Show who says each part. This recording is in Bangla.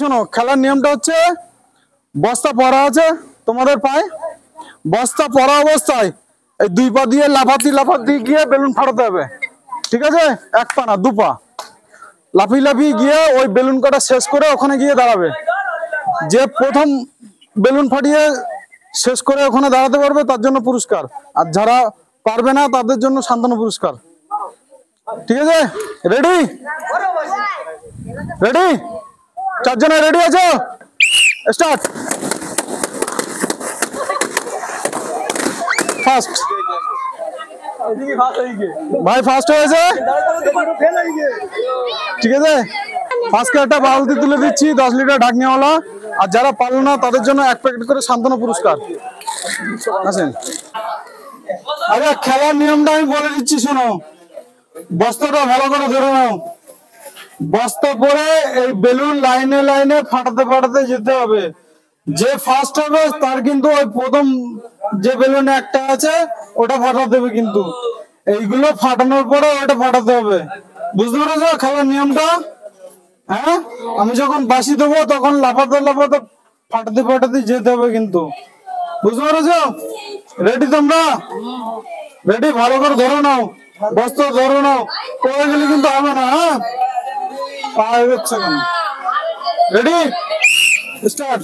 Speaker 1: শোনো, খেলার নিয়মটা হচ্ছে বস্তা পরা আছে তোমাদের পায়ে, বস্তা পরা অবস্থায় এই দুই পা দিয়ে লাফাতি গিয়ে বেলুন ফাটাতে হবে। ঠিক আছে? এক পা না, দু পা লাফিয়ে গিয়ে ওই বেলুন কাটা শেষ করে ওখানে গিয়ে দাঁড়াবে। যে প্রথম বেলুন ফাটিয়ে শেষ করে ওখানে দাঁড়াতে পারবে তার জন্য পুরস্কার, আর যারা পারবে না তাদের জন্য সান্ত্বনা পুরস্কার। ঠিক আছে? রেডি? রেডি? চারজনে রেডি আছো? স্টার্ট। ফার্স্ট ভাই, ফার্স্ট হয়েছে। ঠিক আছে, ফার্স্টকে একটা বালতি তুলে দিচ্ছি 10 লিটার ঢাকনিওয়ালা, আর যারা পারলো না তাদের জন্য 1 প্যাকেট করে সান্ত্বনা পুরস্কার। আছেন? আরে খেলার নিয়মটা আমি বলে দিচ্ছি, শোনো। বস্তাটা ভালো করে ধরে নাও। বস্তা পরে এই বেলুন লাইনে লাইনে ফাটাতে যেতে হবে। যে ফার্স্ট হবে তার কিন্তু ওই প্রথম যে বেলুন একটা আছে ওটা ফাটাতে হবে, কিন্তু এইগুলো ফাটানোর পরে ওটা ফাটাতে হবে। বুঝতে পেরেছো খেলার নিয়মটা? হ্যাঁ, আমি যখন বাঁশি দেবো তখন লাফাতে ফাটাতে যেতে হবে কিন্তু। বুঝতে পেরেছো? রেডি তোমরা? রেডি? ভালো করে ধরে নাও, বস্তা ধরে নাও, পড়ে গেলে কিন্তু হবে না। হ্যাঁ, পা এগোচ্ছে কেন? রেডি? স্টার্ট।